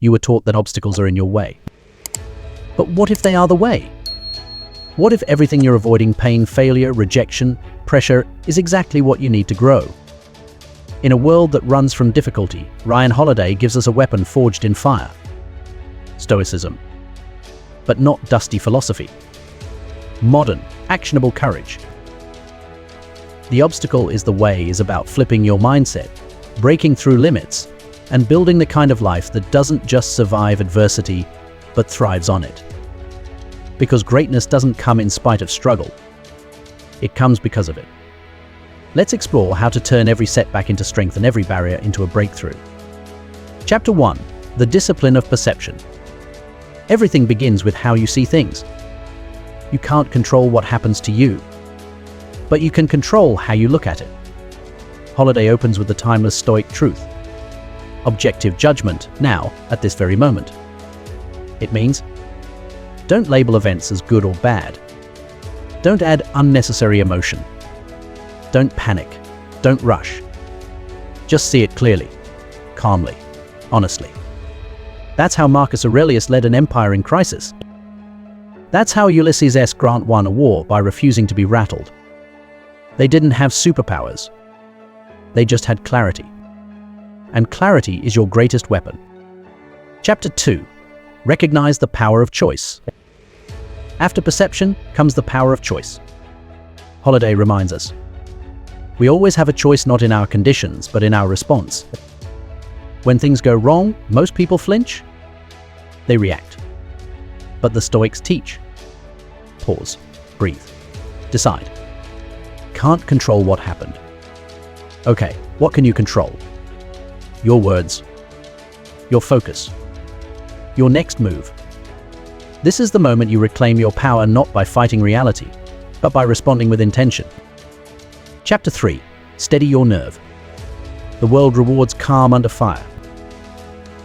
You were taught that obstacles are in your way. But what if they are the way? What if everything you're avoiding, pain, failure, rejection, pressure, is exactly what you need to grow? In a world that runs from difficulty, Ryan Holiday gives us a weapon forged in fire. Stoicism. But not dusty philosophy. Modern, actionable courage. The obstacle is the way is about flipping your mindset, breaking through limits, and building the kind of life that doesn't just survive adversity, but thrives on it. Because greatness doesn't come in spite of struggle. It comes because of it. Let's explore how to turn every setback into strength and every barrier into a breakthrough. Chapter 1. The discipline of perception. Everything begins with how you see things. You can't control what happens to you, but you can control how you look at it. Holiday opens with the timeless Stoic truth. Objective judgment, now, at this very moment. It means, don't label events as good or bad. Don't add unnecessary emotion. Don't panic. Don't rush. Just see it clearly, calmly, honestly. That's how Marcus Aurelius led an empire in crisis. That's how Ulysses S. Grant won a war, by refusing to be rattled. They didn't have superpowers. They just had clarity. And clarity is your greatest weapon. Chapter 2. Recognize the power of choice. After perception comes the power of choice. Holiday reminds us, we always have a choice, not in our conditions, but in our response. When things go wrong, most people flinch. They react. But the Stoics teach. Pause, breathe, decide. Can't control what happened. Okay, what can you control? Your words, your focus, your next move. This is the moment you reclaim your power, not by fighting reality, but by responding with intention. Chapter 3. Steady your nerve. The world rewards calm under fire.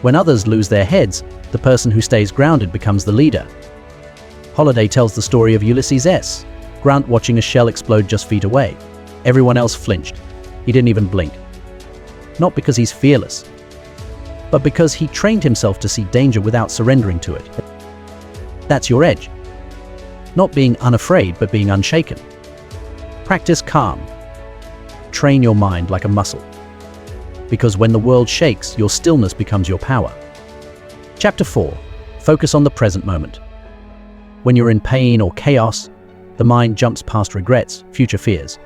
When others lose their heads, the person who stays grounded becomes the leader. Holiday tells the story of Ulysses S. Grant watching a shell explode just feet away. Everyone else flinched. He didn't even blink. Not because he's fearless, but because he trained himself to see danger without surrendering to it. That's your edge. Not being unafraid, but being unshaken. Practice calm. Train your mind like a muscle. Because when the world shakes, your stillness becomes your power. Chapter 4. Focus on the present moment. When you're in pain or chaos, the mind jumps past regrets, future fears.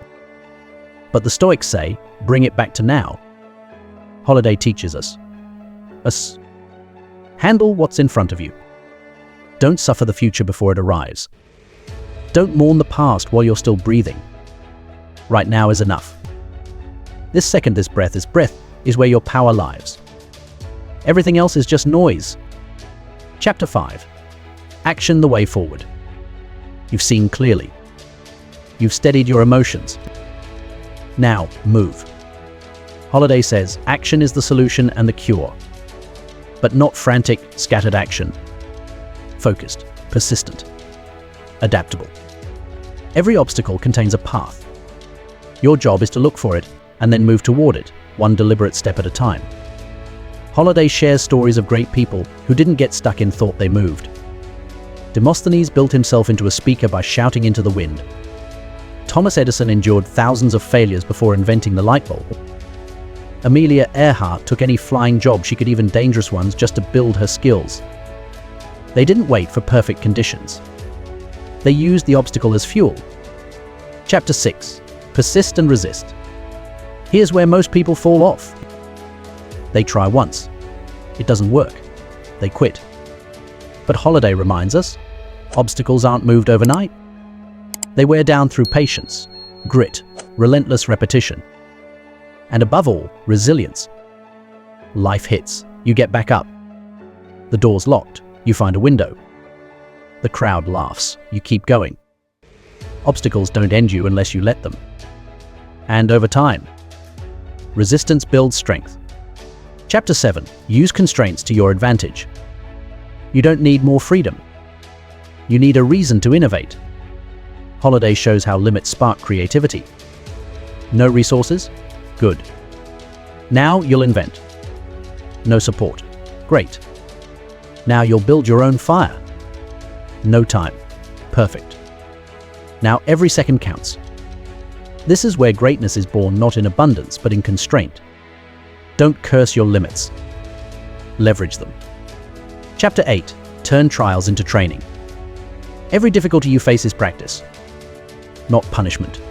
But the Stoics say, bring it back to now. Holiday teaches us. Handle what's in front of you. Don't suffer the future before it arrives. Don't mourn the past while you're still breathing. Right now is enough. This second, this breath is where your power lies. Everything else is just noise. Chapter 5. Action the way forward. You've seen clearly. You've steadied your emotions. Now, move. Holiday says, action is the solution and the cure. But not frantic, scattered action. Focused, persistent, adaptable. Every obstacle contains a path. Your job is to look for it and then move toward it, one deliberate step at a time. Holiday shares stories of great people who didn't get stuck in thought, they moved. Demosthenes built himself into a speaker by shouting into the wind. Thomas Edison endured thousands of failures before inventing the light bulb. Amelia Earhart took any flying job she could, even dangerous ones, just to build her skills. They didn't wait for perfect conditions. They used the obstacle as fuel. Chapter 6. Persist and resist. Here's where most people fall off. They try once. It doesn't work. They quit. But Holiday reminds us, obstacles aren't moved overnight. They wear down through patience, grit, relentless repetition, and above all, resilience. Life hits, you get back up. The door's locked, you find a window. The crowd laughs, you keep going. Obstacles don't end you unless you let them. And over time, resistance builds strength. Chapter 7. Use constraints to your advantage. You don't need more freedom. You need a reason to innovate. Holiday shows how limits spark creativity. No resources? Good. Now you'll invent. No support? Great. Now you'll build your own fire. No time. Perfect. Now every second counts. This is where greatness is born, not in abundance, but in constraint. Don't curse your limits. Leverage them. Chapter 8. Turn trials into training. Every difficulty you face is practice, not punishment,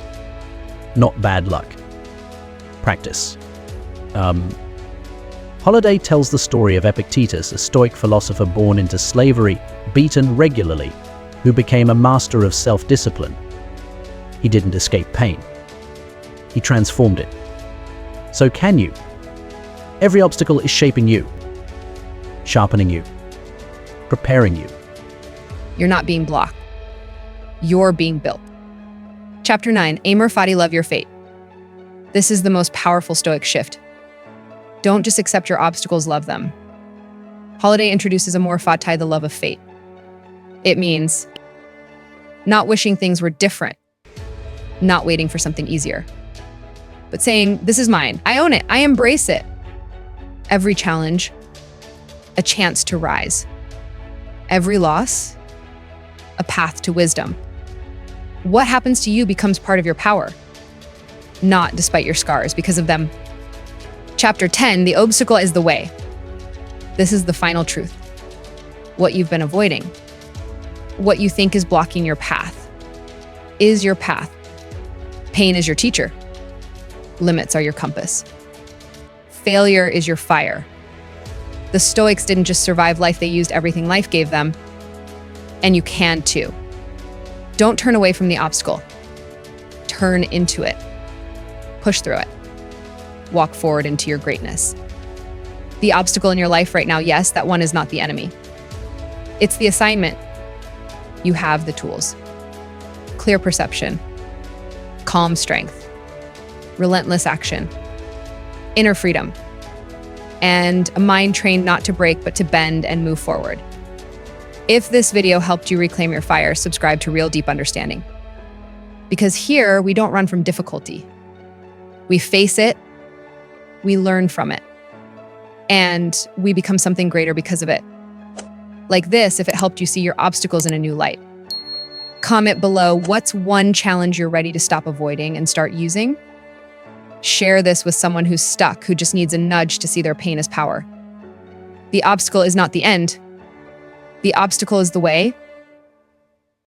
not bad luck. Practice. Holiday tells the story of Epictetus, a Stoic philosopher born into slavery, beaten regularly, who became a master of self-discipline. He didn't escape pain. He transformed it. So can you? Every obstacle is shaping you, sharpening you, preparing you. You're not being blocked. You're being built. Chapter 9, Amor Fati, love your fate. This is the most powerful Stoic shift. Don't just accept your obstacles, love them. Holiday introduces Amor Fati, the love of fate. It means not wishing things were different, not waiting for something easier, but saying, this is mine, I own it, I embrace it. Every challenge, a chance to rise. Every loss, a path to wisdom. What happens to you becomes part of your power, not despite your scars, because of them. Chapter 10, the obstacle is the way. This is the final truth. What you've been avoiding, what you think is blocking your path, is your path. Pain is your teacher. Limits are your compass. Failure is your fire. The Stoics didn't just survive life, they used everything life gave them. And you can too. Don't turn away from the obstacle. Turn into it. Push through it. Walk forward into your greatness. The obstacle in your life right now, yes, that one is not the enemy. It's the assignment. You have the tools. Clear perception. Calm strength. Relentless action. Inner freedom. And a mind trained not to break, but to bend and move forward. If this video helped you reclaim your fire, subscribe to Real Deep Understanding. Because here, we don't run from difficulty. We face it, we learn from it, and we become something greater because of it. Like this, if it helped you see your obstacles in a new light. Comment below, what's one challenge you're ready to stop avoiding and start using? Share this with someone who's stuck, who just needs a nudge to see their pain as power. The obstacle is not the end. The obstacle is the way,